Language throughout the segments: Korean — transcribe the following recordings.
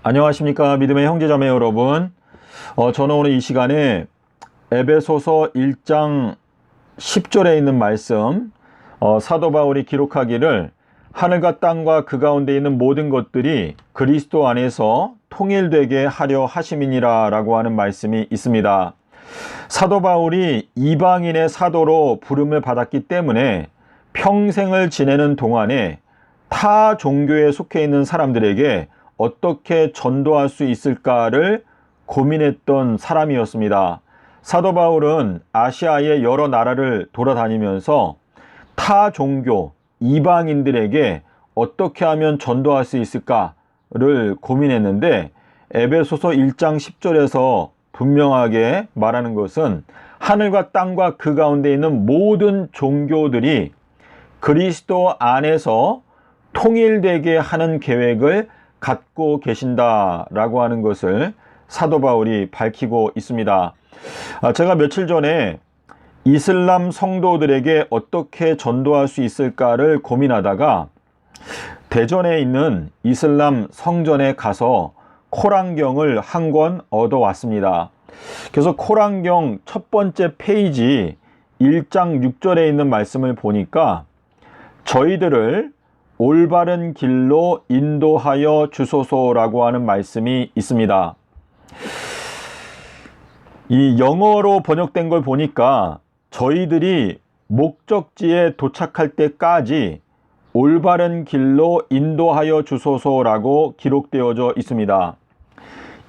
안녕하십니까 믿음의 형제자매 여러분. 저는 오늘 이 시간에 에베소서 1장 10절에 있는 말씀, 사도 바울이 기록하기를 하늘과 땅과 그 가운데 있는 모든 것들이 그리스도 안에서 통일되게 하려 하심이니라 라고 하는 말씀이 있습니다. 사도 바울이 이방인의 사도로 부름을 받았기 때문에 평생을 지내는 동안에 타 종교에 속해 있는 사람들에게 어떻게 전도할 수 있을까를 고민했던 사람이었습니다. 사도 바울은 아시아의 여러 나라를 돌아다니면서 타 종교, 이방인들에게 어떻게 하면 전도할 수 있을까를 고민했는데, 에베소서 1장 10절에서 분명하게 말하는 것은 하늘과 땅과 그 가운데 있는 모든 종교들이 그리스도 안에서 통일되게 하는 계획을 갖고 계신다라고 하는 것을 사도 바울이 밝히고 있습니다. 제가 며칠 전에 이슬람 성도들에게 어떻게 전도할 수 있을까를 고민하다가 대전에 있는 이슬람 성전에 가서 코란경을 한 권 얻어왔습니다. 그래서 코란경 첫 번째 페이지 1장 6절에 있는 말씀을 보니까 저희들을 올바른 길로 인도하여 주소서라고 하는 말씀이 있습니다. 이 영어로 번역된 걸 보니까 저희들이 목적지에 도착할 때까지 올바른 길로 인도하여 주소서라고 기록되어져 있습니다.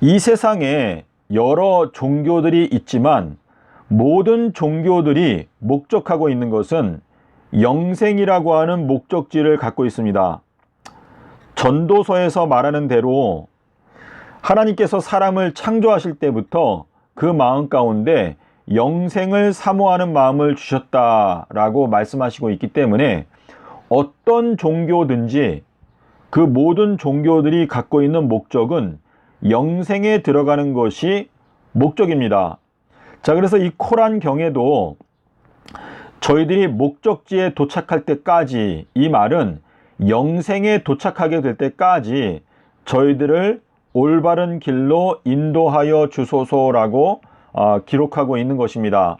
이 세상에 여러 종교들이 있지만 모든 종교들이 목적하고 있는 것은 영생이라고 하는 목적지를 갖고 있습니다. 전도서에서 말하는 대로 하나님께서 사람을 창조하실 때부터 그 마음 가운데 영생을 사모하는 마음을 주셨다라고 말씀하시고 있기 때문에 어떤 종교든지 그 모든 종교들이 갖고 있는 목적은 영생에 들어가는 것이 목적입니다. 자, 그래서 이 코란경에도 저희들이 목적지에 도착할 때까지, 이 말은 영생에 도착하게 될 때까지 저희들을 올바른 길로 인도하여 주소서라고 기록하고 있는 것입니다.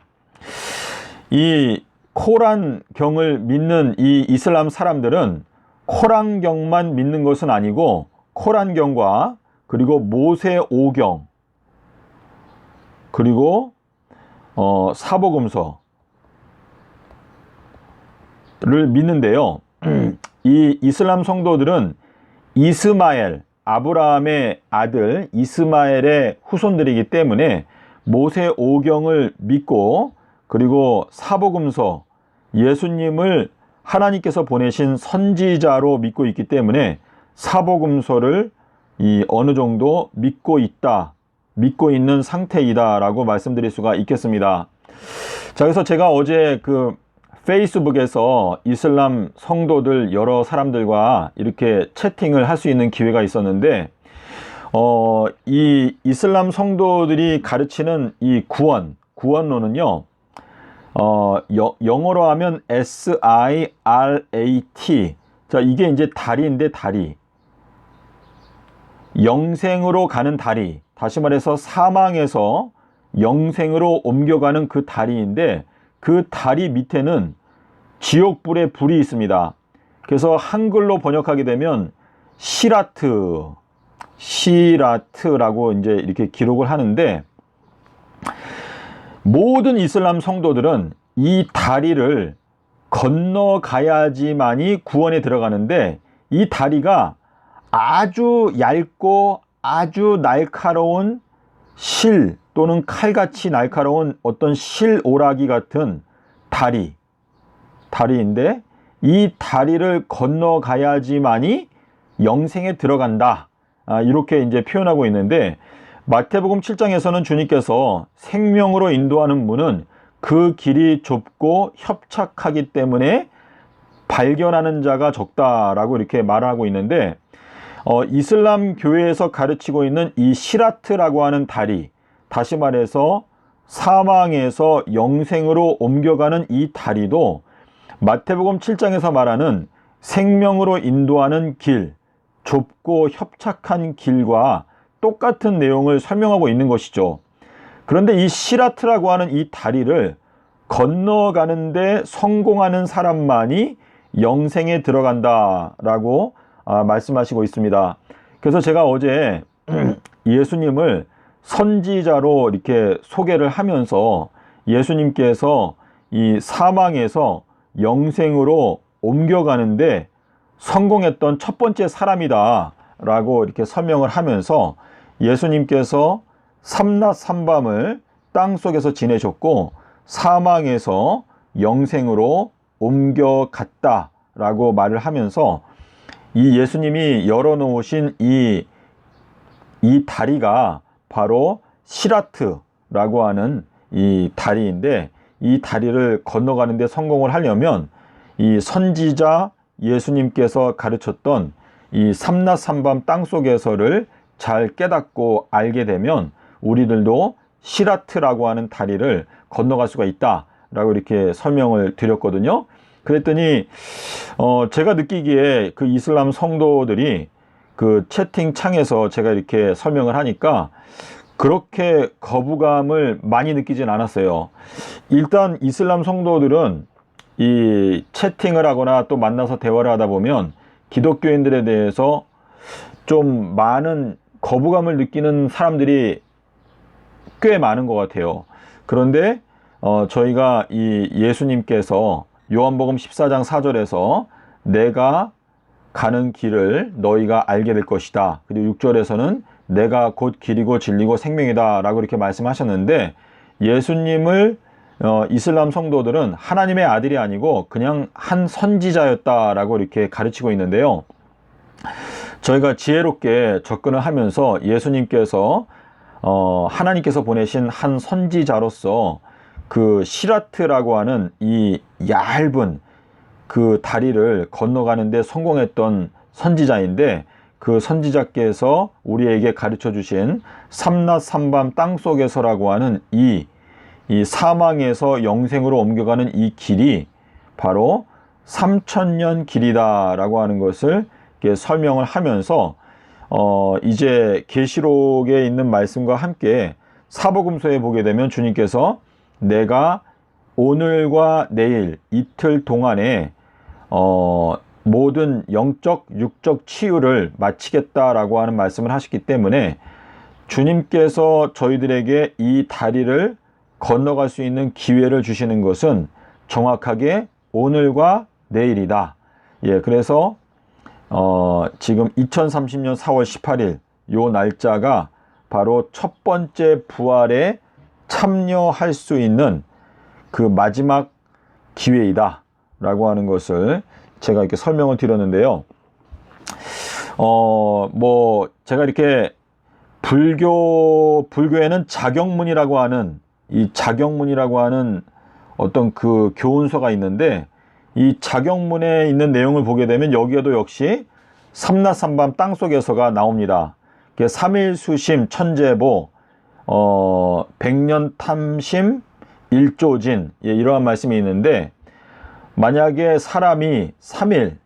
이 코란경을 믿는 이 이슬람 사람들은 코란경만 믿는 것은 아니고 코란경과 그리고 모세오경 그리고 사복음서 를 믿는데요. 이 이슬람 성도들은 이스마엘, 아브라함의 아들 이스마엘의 후손들이기 때문에 모세오경을 믿고, 그리고 사복음서, 예수님을 하나님께서 보내신 선지자로 믿고 있기 때문에 사복음서를 어느 정도 믿고 있는 상태이다라고 말씀드릴 수가 있겠습니다. 자, 그래서 제가 어제 페이스북에서 이슬람 성도들 여러 사람들과 이렇게 채팅을 할 수 있는 기회가 있었는데, 이 이슬람 성도들이 가르치는 이 구원론은요, 영어로 하면 SIRAT. 자, 이게 이제 다리인데, 다리. 영생으로 가는 다리. 다시 말해서 사망에서 영생으로 옮겨가는 그 다리인데, 그 다리 밑에는 지옥불의 불이 있습니다. 그래서 한글로 번역하게 되면 시라트라고 이제 이렇게 기록을 하는데, 모든 이슬람 성도들은 이 다리를 건너가야지만이 구원에 들어가는데, 이 다리가 아주 얇고 아주 날카로운 실 또는 칼같이 날카로운 어떤 실오라기 같은 다리인데, 이 다리를 건너가야지만이 영생에 들어간다, 이렇게 이제 표현하고 있는데, 마태복음 7장에서는 주님께서 생명으로 인도하는 문은 그 길이 좁고 협착하기 때문에 발견하는 자가 적다라고 이렇게 말하고 있는데, 이슬람 교회에서 가르치고 있는 이 시라트라고 하는 다리, 다시 말해서 사망에서 영생으로 옮겨가는 이 다리도 마태복음 7장에서 말하는 생명으로 인도하는 길, 좁고 협착한 길과 똑같은 내용을 설명하고 있는 것이죠. 그런데 이 시라트라고 하는 이 다리를 건너가는데 성공하는 사람만이 영생에 들어간다라고 말씀하시고 있습니다. 그래서 제가 어제 예수님을 선지자로 이렇게 소개를 하면서 예수님께서 이 사망에서 영생으로 옮겨가는데 성공했던 첫 번째 사람이다 라고 이렇게 설명을 하면서 예수님께서 삼낮 삼밤을 땅속에서 지내셨고 사망에서 영생으로 옮겨갔다 라고 말을 하면서 이 예수님이 열어놓으신 이 다리가 바로 시라트라고 하는 이 다리인데, 이 다리를 건너가는데 성공을 하려면 이 선지자 예수님께서 가르쳤던 이 삼낮 삼밤 땅속에서를 잘 깨닫고 알게 되면 우리들도 시라트라고 하는 다리를 건너갈 수가 있다라고 이렇게 설명을 드렸거든요. 그랬더니 제가 느끼기에 그 이슬람 성도들이 그 채팅창에서 제가 이렇게 설명을 하니까 그렇게 거부감을 많이 느끼진 않았어요. 일단 이슬람 성도들은 이 채팅을 하거나 또 만나서 대화를 하다 보면 기독교인들에 대해서 좀 많은 거부감을 느끼는 사람들이 꽤 많은 것 같아요. 그런데 저희가 이 예수님께서 요한복음 14장 4절에서 내가 가는 길을 너희가 알게 될 것이다. 그리고 6절에서는 내가 곧 길이고 진리고 생명이다 라고 이렇게 말씀하셨는데, 예수님을 이슬람 성도들은 하나님의 아들이 아니고 그냥 한 선지자였다라고 이렇게 가르치고 있는데요. 저희가 지혜롭게 접근을 하면서 예수님께서 하나님께서 보내신 한 선지자로서 그 시라트라고 하는 이 얇은 그 다리를 건너가는데 성공했던 선지자인데, 그 선지자께서 우리에게 가르쳐 주신 삼낮 삼밤 땅속에서라고 하는 이 사망에서 영생으로 옮겨가는 이 길이 바로 3000년 길이다 라고 하는 것을 이렇게 설명을 하면서 이제 계시록에 있는 말씀과 함께 사복음서에 보게 되면 주님께서 내가 오늘과 내일 이틀 동안에 모든 영적 육적 치유를 마치겠다라고 하는 말씀을 하셨기 때문에 주님께서 저희들에게 이 다리를 건너갈 수 있는 기회를 주시는 것은 정확하게 오늘과 내일이다. 예, 그래서 지금 2030년 4월 18일 요 날짜가 바로 첫 번째 부활에 참여할 수 있는 그 마지막 기회이다 라고 하는 것을 제가 이렇게 설명을 드렸는데요. 제가 이렇게 불교에는 자경문이라고 하는 이 자경문이라고 하는 어떤 그 교훈서가 있는데, 이 자경문에 있는 내용을 보게 되면 여기에도 역시 삼낮 삼밤 땅속에서가 나옵니다. 삼일수심 천재보 백년 탐심 일조진, 예, 이러한 말씀이 있는데, 만약에 사람이 3일,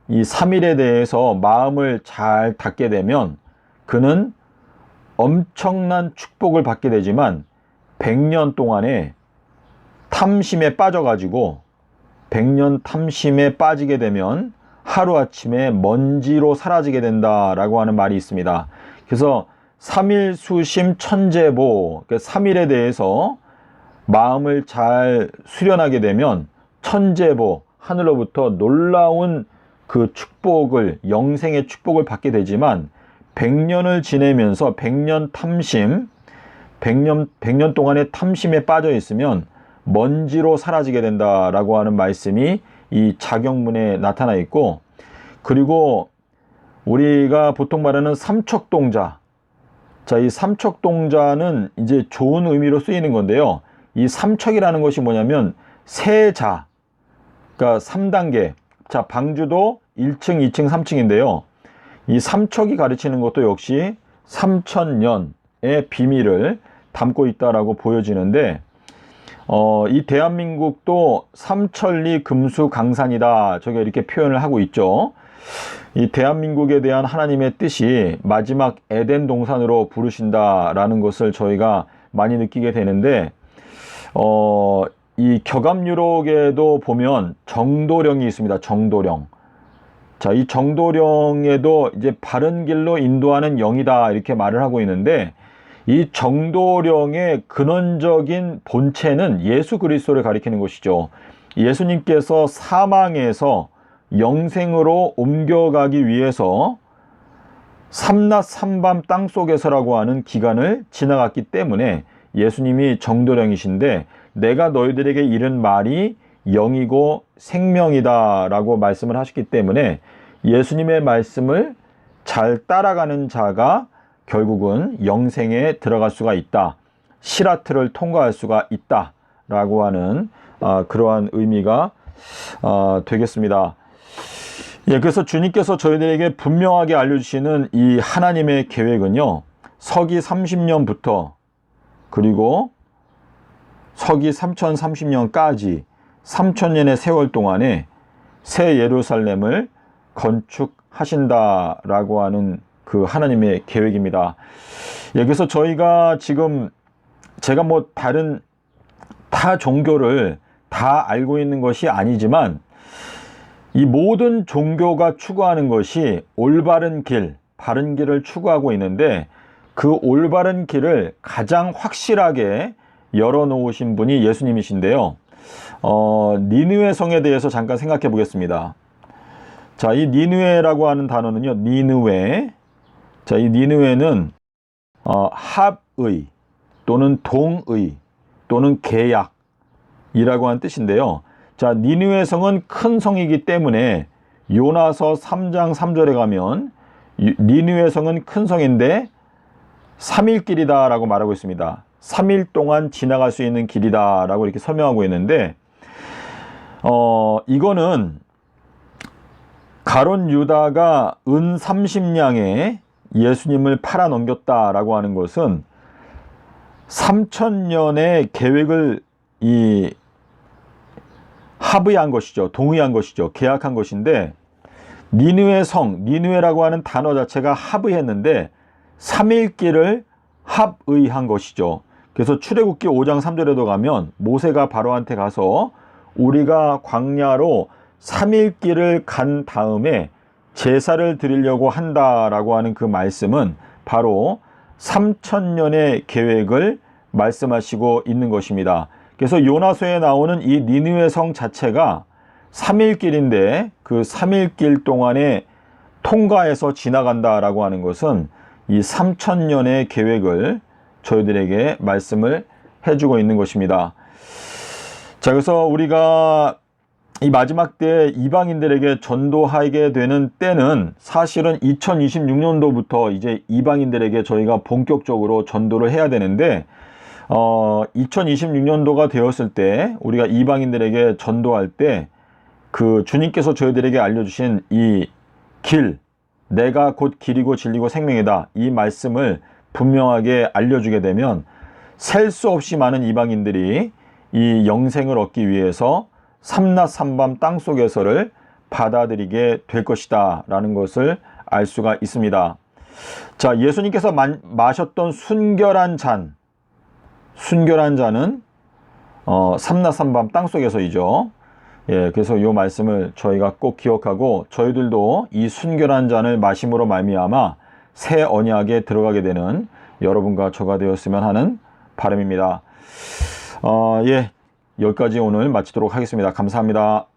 이 3일에 대해서 마음을 잘 닫게 되면 그는 엄청난 축복을 받게 되지만 100년 동안에 탐심에 빠져가지고 100년 탐심에 빠지게 되면 하루아침에 먼지로 사라지게 된다라고 하는 말이 있습니다. 그래서 3일수심 천재보, 3일에 대해서 마음을 잘 수련하게 되면 천재보, 하늘로부터 놀라운 그 축복을, 영생의 축복을 받게 되지만 100년을 지내면서 100년 탐심, 100년 동안의 탐심에 빠져 있으면 먼지로 사라지게 된다라고 하는 말씀이 이 자경문에 나타나 있고, 그리고 우리가 보통 말하는 삼척동자, 자, 이 삼척동자는 이제 좋은 의미로 쓰이는 건데요. 이 삼척이라는 것이 뭐냐면 세자, 그러니까 3단계. 자, 방주도 1층, 2층, 3층인데요. 이 삼척이 가르치는 것도 역시 3000년의 비밀을 담고 있다라고 보여지는데, 이 대한민국도 삼천리 금수강산이다, 저게 이렇게 표현을 하고 있죠. 이 대한민국에 대한 하나님의 뜻이 마지막 에덴 동산으로 부르신다라는 것을 저희가 많이 느끼게 되는데, 이 격암유록에도 보면 정도령이 있습니다. 정도령. 자, 이 정도령에도 이제 바른 길로 인도하는 영이다 이렇게 말을 하고 있는데, 이 정도령의 근원적인 본체는 예수 그리스도를 가리키는 것이죠. 예수님께서 사망에서 영생으로 옮겨가기 위해서 삼낮 삼밤 땅속에서라고 하는 기간을 지나갔기 때문에 예수님이 정도령이신데, 내가 너희들에게 이른 말이 영이고 생명이다 라고 말씀을 하셨기 때문에 예수님의 말씀을 잘 따라가는 자가 결국은 영생에 들어갈 수가 있다, 시라트를 통과할 수가 있다 라고 하는 그러한 의미가 되겠습니다. 예, 그래서 주님께서 저희들에게 분명하게 알려주시는 이 하나님의 계획은요, 서기 30년부터 그리고 서기 3030년까지 3000년의 세월 동안에 새 예루살렘을 건축하신다라고 하는 그 하나님의 계획입니다. 예, 그래서 저희가 지금 제가 뭐 다른 타 종교를 다 알고 있는 것이 아니지만, 이 모든 종교가 추구하는 것이 올바른 길, 바른 길을 추구하고 있는데, 그 올바른 길을 가장 확실하게 열어놓으신 분이 예수님이신데요. 니느웨 성에 대해서 잠깐 생각해 보겠습니다. 자, 이 니느웨라고 하는 단어는요, 니느웨. 자, 이 니느웨는 합의 또는 동의 또는 계약이라고 하는 뜻인데요. 자, 니느웨 성은 큰 성이기 때문에 요나서 3장 3절에 가면 니느웨 성은 큰 성인데 3일 길이다 라고 말하고 있습니다. 3일 동안 지나갈 수 있는 길이다 라고 이렇게 설명하고 있는데, 이거는 가룟 유다가 은 30냥에 예수님을 팔아 넘겼다라고 하는 것은 3000년의 계획을 합의한 것이죠. 동의한 것이죠. 계약한 것인데, 니느웨 성, 니느웨라고 하는 단어 자체가 합의했는데 3일 길을 합의한 것이죠. 그래서 출애굽기 5장 3절에도 가면 모세가 바로한테 가서 우리가 광야로 3일 길을 간 다음에 제사를 드리려고 한다라고 하는 그 말씀은 바로 3000년의 계획을 말씀하시고 있는 것입니다. 그래서 요나서에 나오는 이 니느웨 성 자체가 3일 길인데, 그 3일 길 동안에 통과해서 지나간다라고 하는 것은 이 3000년의 계획을 저희들에게 말씀을 해주고 있는 것입니다. 자, 그래서 우리가 이 마지막 때 이방인들에게 전도하게 되는 때는 사실은 2026년도부터 이제 이방인들에게 저희가 본격적으로 전도를 해야 되는데, 2026년도가 되었을 때 우리가 이방인들에게 전도할 때 그 주님께서 저희들에게 알려주신 이 길, 내가 곧 길이고 진리고 생명이다, 이 말씀을 분명하게 알려주게 되면 셀 수 없이 많은 이방인들이 이 영생을 얻기 위해서 삼낮 삼밤 땅속에서를 받아들이게 될 것이다 라는 것을 알 수가 있습니다. 자, 예수님께서 마셨던 순결한 잔은 삼낮 삼밤 땅속에서이죠. 예, 그래서 이 말씀을 저희가 꼭 기억하고 저희들도 이 순결한 잔을 마심으로 말미암아 새 언약에 들어가게 되는 여러분과 저가 되었으면 하는 바람입니다. 예, 여기까지 오늘 마치도록 하겠습니다. 감사합니다.